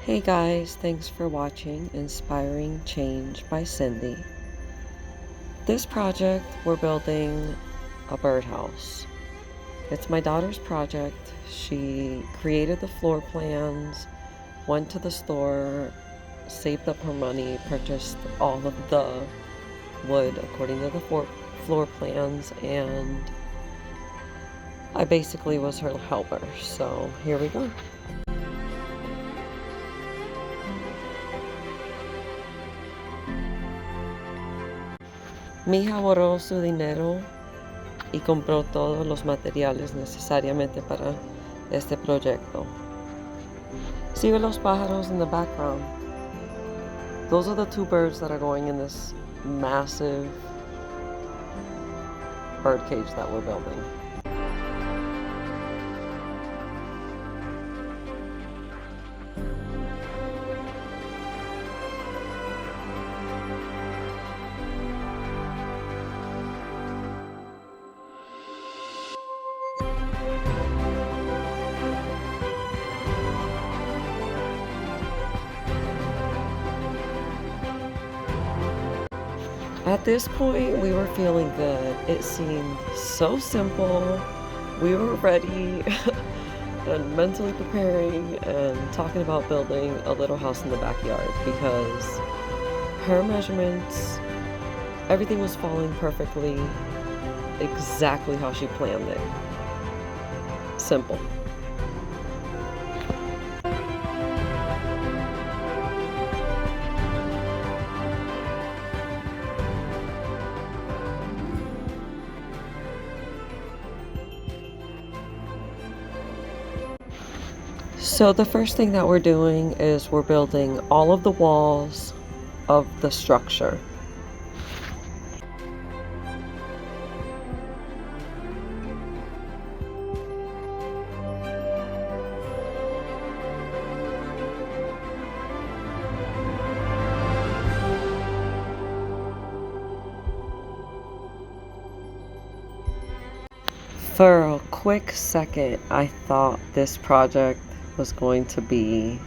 Hey guys, thanks for watching Inspiring Change by Cindy. This project, we're building a birdhouse. It's my daughter's project. She created the floor plans, went to the store, saved up her money, purchased all of the wood according to the floor plans, and I basically was her helper. So here we go. Mi hija ahorró su dinero y compró todos los materiales necesariamente para este proyecto. See los pájaros in the background? Those are the two birds that are going in this massive bird cage that we're building. At this point, we were feeling good. It seemed so simple. We were ready and mentally preparing and talking about building a little house in the backyard because her measurements, everything was falling perfectly, exactly how she planned it. Simple. So the first thing that we're doing is we're building all of the walls of the structure. For a quick second, I thought this project was going to be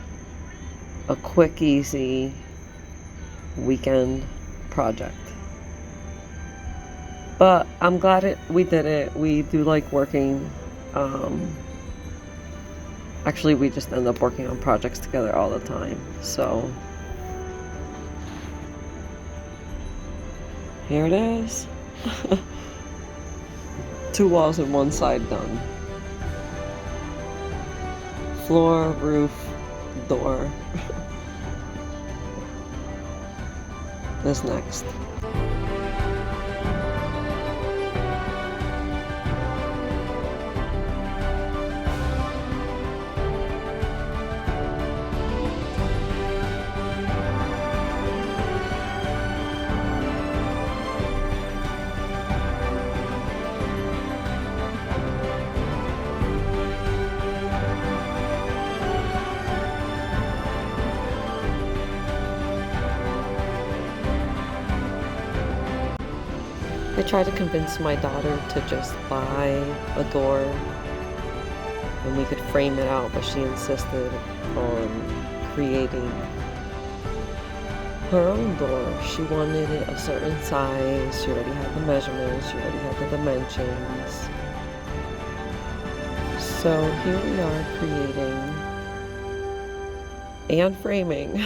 a quick, easy weekend project. But I'm glad we did it. We do like working. Actually, we just end up working on projects together all the time. So here it is. 2 walls and 1 side done. Floor, roof, door is next. I tried to convince my daughter to just buy a door and we could frame it out, but she insisted on creating her own door. She wanted it a certain size, she already had the measurements, she already had the dimensions. So here we are creating and framing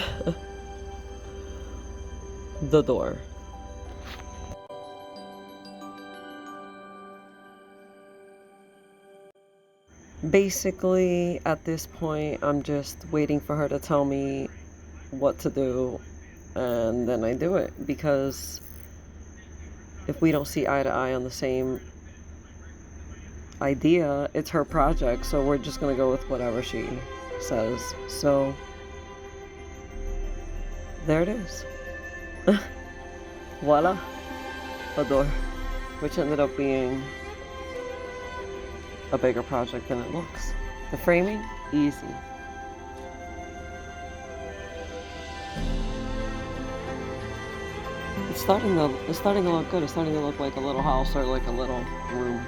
the door. Basically, at this point, I'm just waiting for her to tell me what to do, and then I do it, because if we don't see eye to eye on the same idea, it's her project, so we're just gonna go with whatever she says. So there it is. Voila, a door, which ended up being a bigger project than it looks. The framing, easy. It's starting to look good. It's starting to look like a little house or like a little room.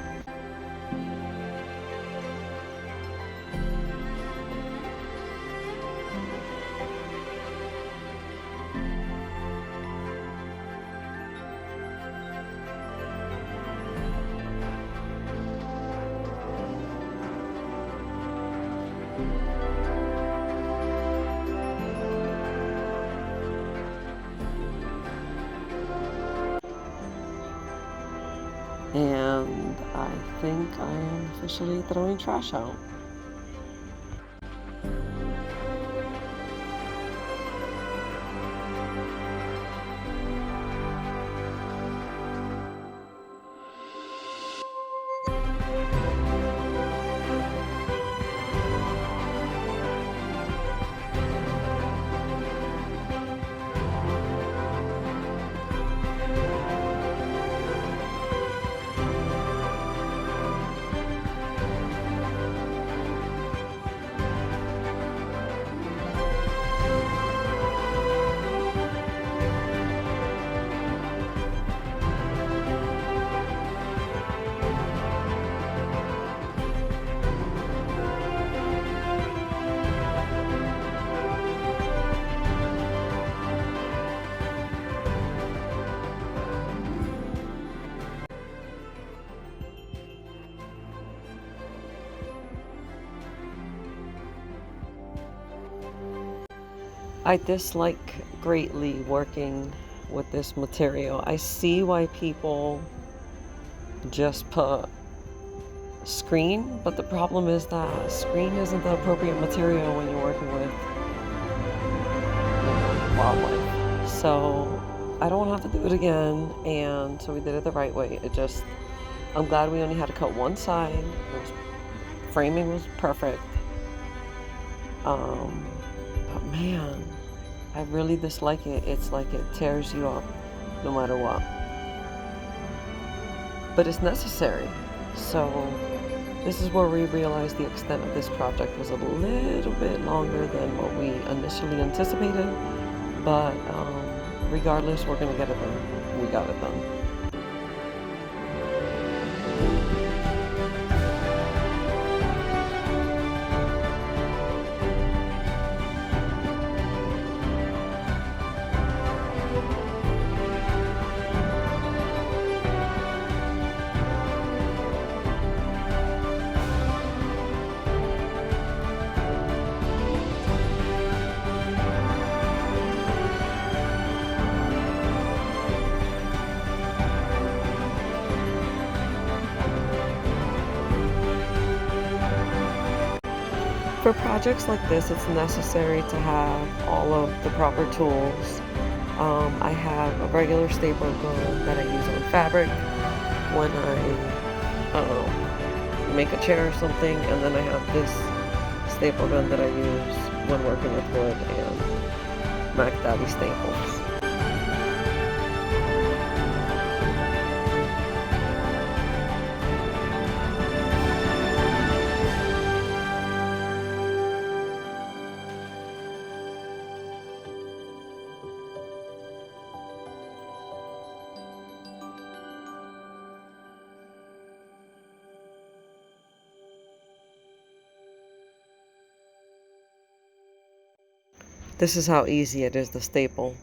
And I think I am officially throwing trash out. I dislike greatly working with this material. I see why people just put screen, but the problem is that screen isn't the appropriate material when you're working with wildlife. So I don't want to have to do it again, and so we did it the right way. I'm glad we only had to cut one side. Framing was perfect. But man, I really dislike it. It's like it tears you up no matter what. But it's necessary. So this is where we realized the extent of this project was a little bit longer than what we initially anticipated. But regardless, we're going to get it done. We got it done. For projects like this, it's necessary to have all of the proper tools. I have a regular staple gun that I use on fabric when I make a chair or something, and then I have this staple gun that I use when working with wood and Mac Daddy staples. This is how easy it is to staple.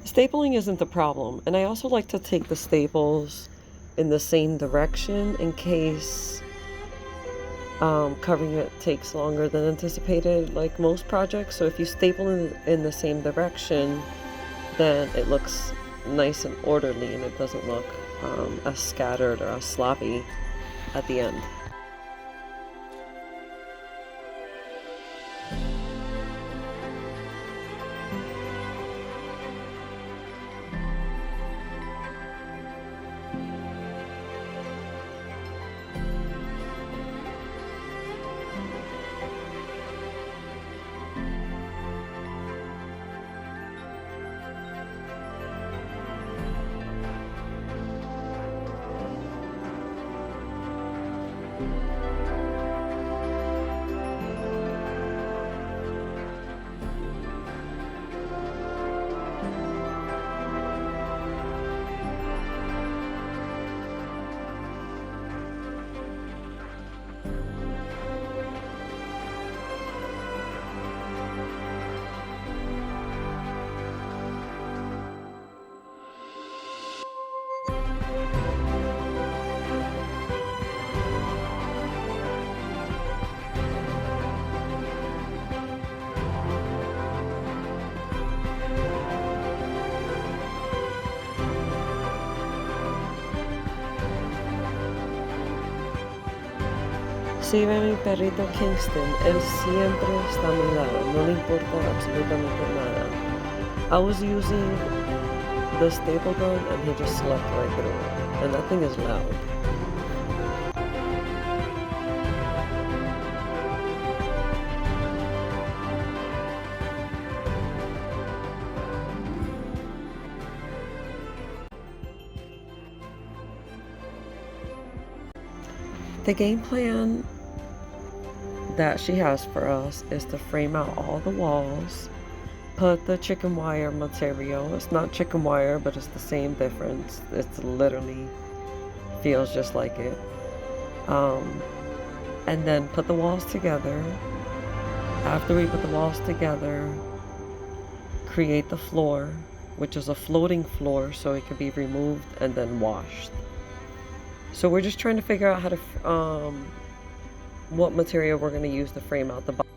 Stapling isn't the problem, and I also like to take the staples in the same direction in case covering it takes longer than anticipated, like most projects. So if you staple in the same direction, then it looks nice and orderly and it doesn't look as scattered or as sloppy at the end. Si ve mi perrito Kingston, él siempre está a mi lado, no le importa absolutamente nada. I was using the staple gun and he just slept right through it, and that thing is loud. The game plan that she has for us is to frame out all the walls, put the chicken wire material. It's not chicken wire, but it's the same difference. It's literally feels just like it. And then put the walls together. After we put the walls together, create the floor, which is a floating floor, so it can be removed and then washed. So we're just trying to figure out how to what material we're going to use to frame out the box.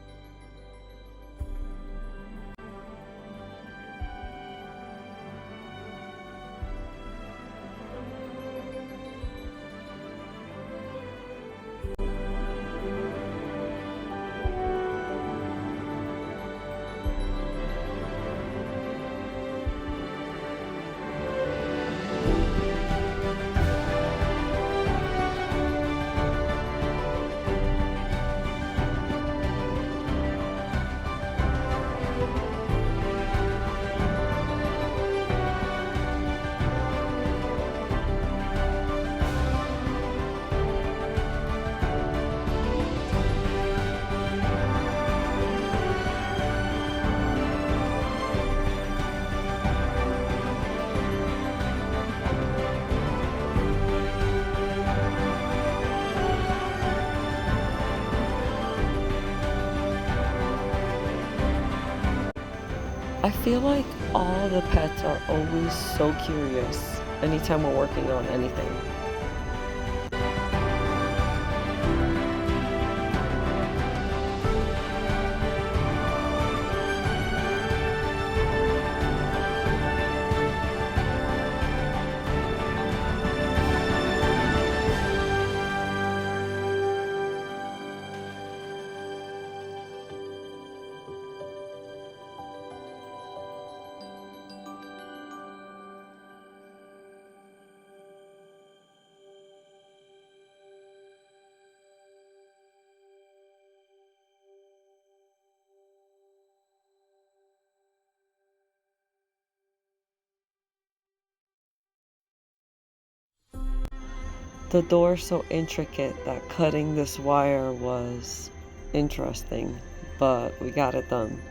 I feel like all the pets are always so curious anytime we're working on anything. The door's so intricate that cutting this wire was interesting, but we got it done.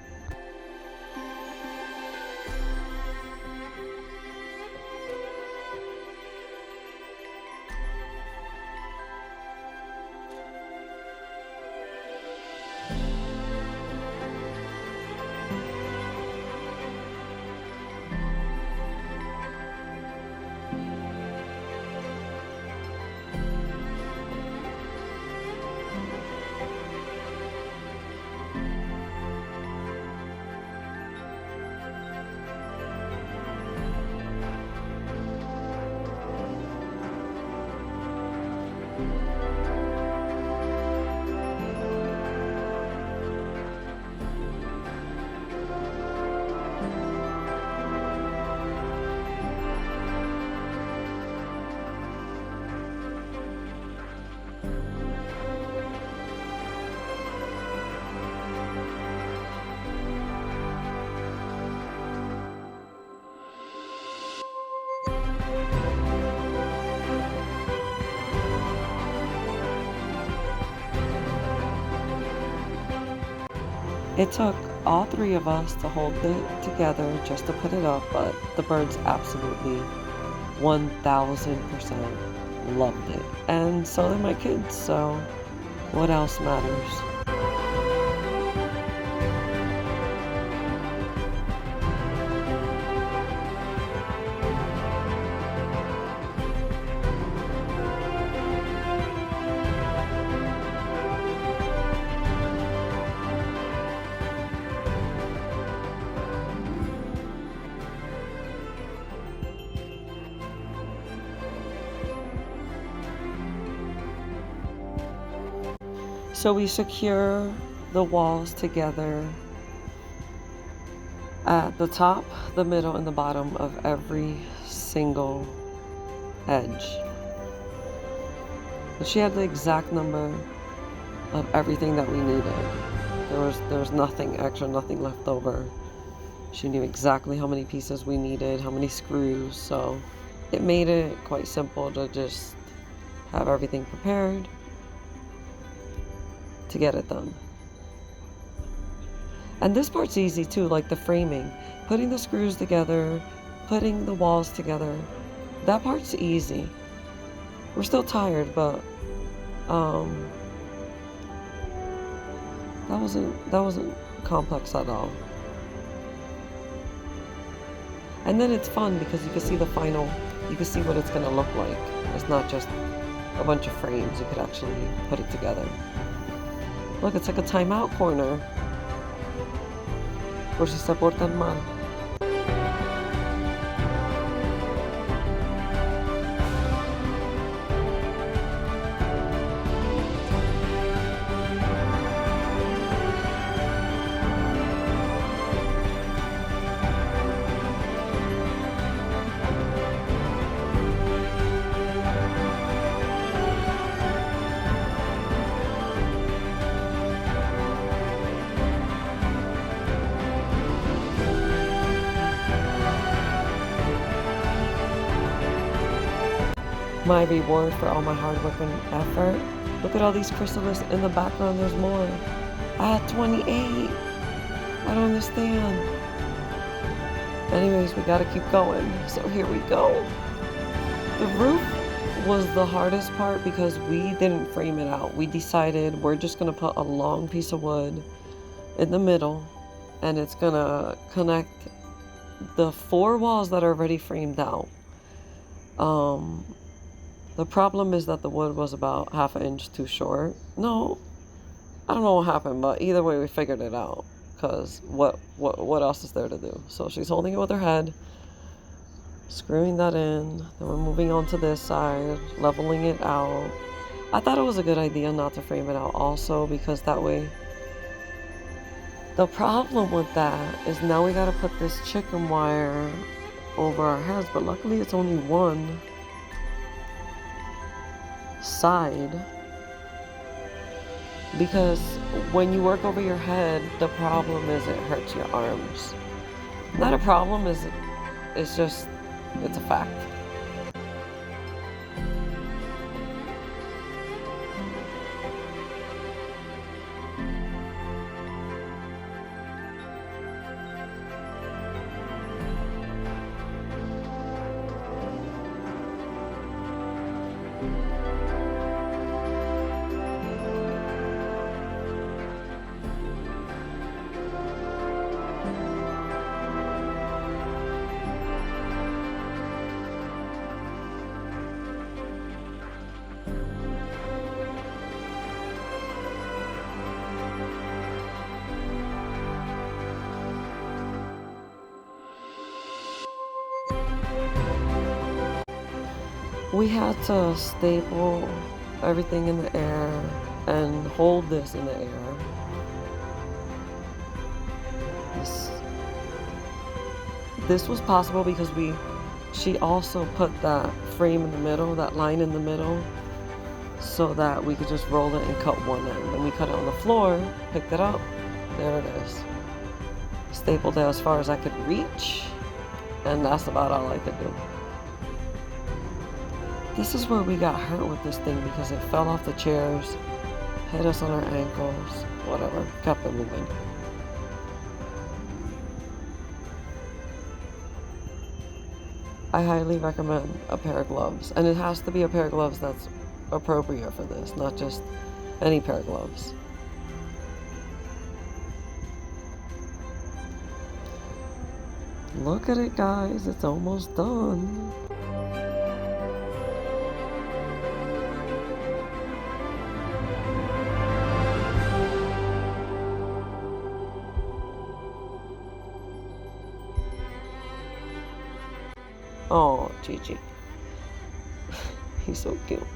It took all three of us to hold it together just to put it up, but the birds absolutely 1000% loved it. And so did my kids, so what else matters? So we secure the walls together at the top, the middle, and the bottom of every single edge. And she had the exact number of everything that we needed. There was nothing extra, nothing left over. She knew exactly how many pieces we needed, how many screws, so it made it quite simple to just have everything prepared to get it done. And this part's easy too, like the framing. Putting the screws together, putting the walls together, that part's easy. We're still tired, but that wasn't complex at all. And then it's fun because you can see you can see what it's gonna look like. It's not just a bunch of frames, you could actually put it together. Look, it's like a timeout corner. Por si se portan mal. My reward for all my hard work and effort. Look at all these chrysalises in the background. There's more. I had 28. I don't understand. Anyways, we gotta keep going. So here we go. The roof was the hardest part because we didn't frame it out. We decided we're just gonna put a long piece of wood in the middle and it's gonna connect the 4 walls that are already framed out. The problem is that the wood was about half an inch too short. No, I don't know what happened, but either way we figured it out. Because what else is there to do? So she's holding it with her head, screwing that in. Then we're moving on to this side, leveling it out. I thought it was a good idea not to frame it out also because that way. The problem with that is now we gotta put this chicken wire over our heads, but luckily it's only one side, because when you work over your head, the problem is it hurts your arms. Not a problem, it's just, it's a fact. We had to staple everything in the air and hold this in the air. This was possible because she also put that frame in the middle, that line in the middle, so that we could just roll it and cut one end. And we cut it on the floor, picked it up, there it is. Stapled it as far as I could reach, and that's about all I could do. This is where we got hurt with this thing because it fell off the chairs, hit us on our ankles, whatever, kept it moving. I highly recommend a pair of gloves, and it has to be a pair of gloves that's appropriate for this, not just any pair of gloves. Look at it, guys, it's almost done. Oh, Gigi. He's so cute.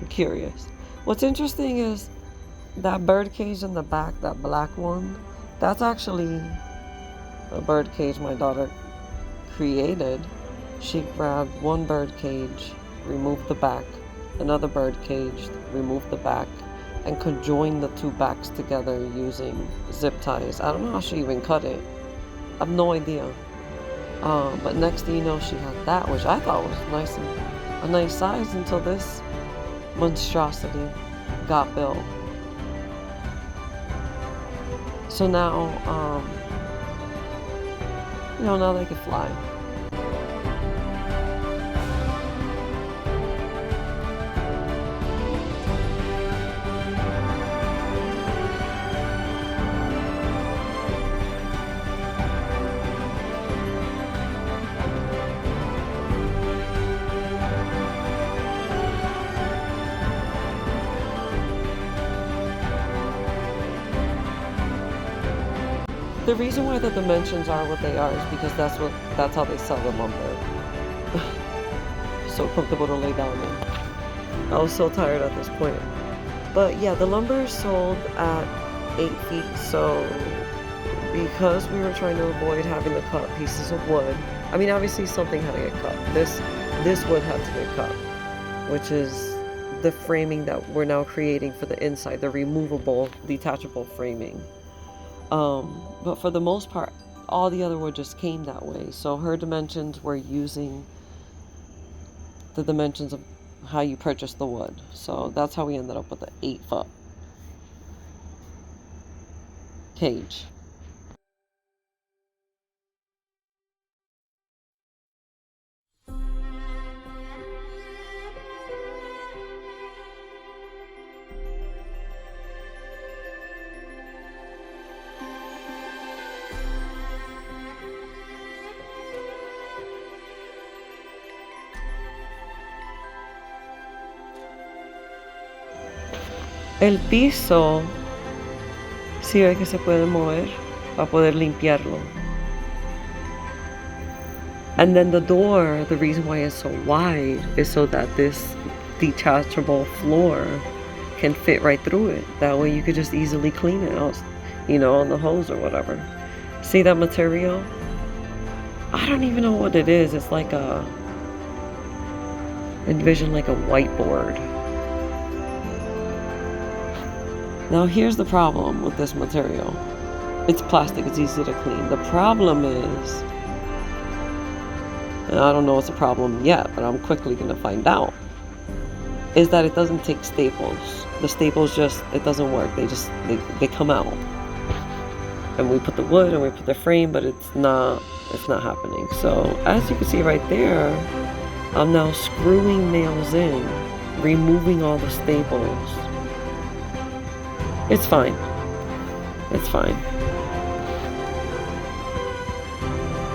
I'm curious. What's interesting is That bird cage in the back, that black one, that's actually a bird cage my daughter created. She grabbed one bird cage, removed the back, another bird cage, removed the back, and could join the two backs together using zip ties. I don't know how she even cut it. I have no idea. But next thing you know, she had that, which I thought was nice and a nice size until this monstrosity got built. So now, now they can fly. The reason why the dimensions are what they are is because that's how they sell the lumber. So comfortable to lay down in. I was so tired at this point. But yeah, the lumber is sold at 8 feet, so because we were trying to avoid having to cut pieces of wood, I mean obviously something had to get cut. This wood had to get cut, which is the framing that we're now creating for the inside, the removable, detachable framing. But for the most part, all the other wood just came that way. So her dimensions were using the dimensions of how you purchase the wood. So that's how we ended up with the 8-foot cage. El piso, sí ve que se puede mover para poder limpiarlo. And then the door, the reason why it's so wide is so that this detachable floor can fit right through it. That way you could just easily clean it out, on the hose or whatever. See that material? I don't even know what it is. It's like envision like a whiteboard. Now here's the problem with this material. It's plastic, it's easy to clean. The problem is, and I don't know what's the problem yet, but I'm quickly gonna find out, is that it doesn't take staples. The staples it doesn't work. They come out. And we put the wood and we put the frame, but it's not happening. So as you can see right there, I'm now screwing nails in, removing all the staples. It's fine. It's fine.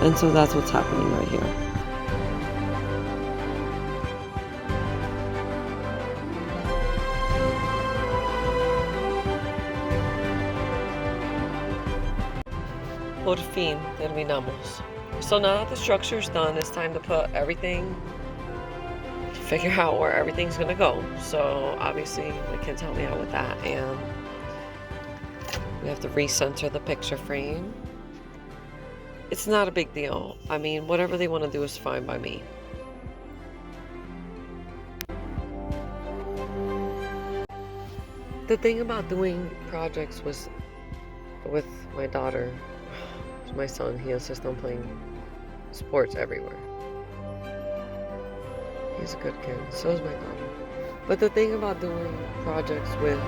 And so that's what's happening right here. Por fin terminamos. So now that the structure's done, it's time to put everything, figure out where everything's gonna go. So obviously my kids help me out with that, and we have to recenter the picture frame. It's not a big deal. I mean, whatever they want to do is fine by me. The thing about doing projects with my daughter, my son, he insists on playing sports everywhere. He's a good kid. So is my daughter. But the thing about doing projects with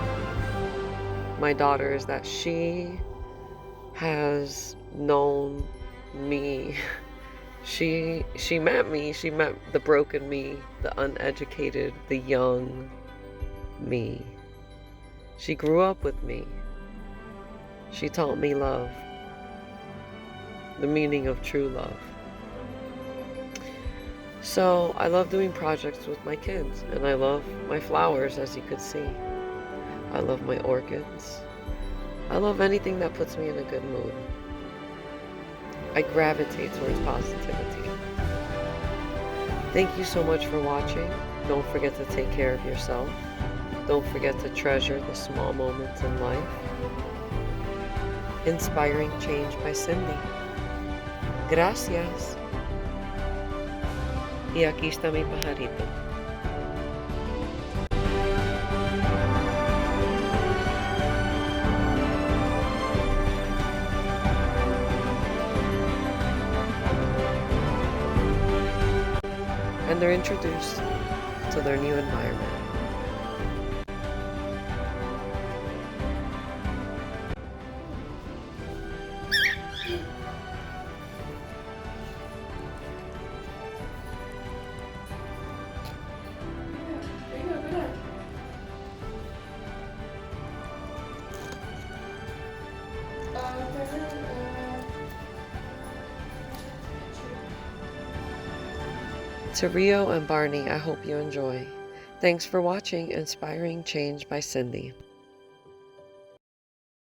my daughter is that she has known me. She met me. She met the broken me, the uneducated, the young me. She grew up with me. She taught me love, the meaning of true love. So I love doing projects with my kids, and I love my flowers, as you could see. I love my orchids. I love anything that puts me in a good mood. I gravitate towards positivity. Thank you so much for watching. Don't forget to take care of yourself. Don't forget to treasure the small moments in life. Inspiring Change by Cindy. Gracias. Y aquí está mi pajarito. And they're introduced to their new environment. To Rio and Barney, I hope you enjoy. Thanks for watching Inspiring Change by Cindy.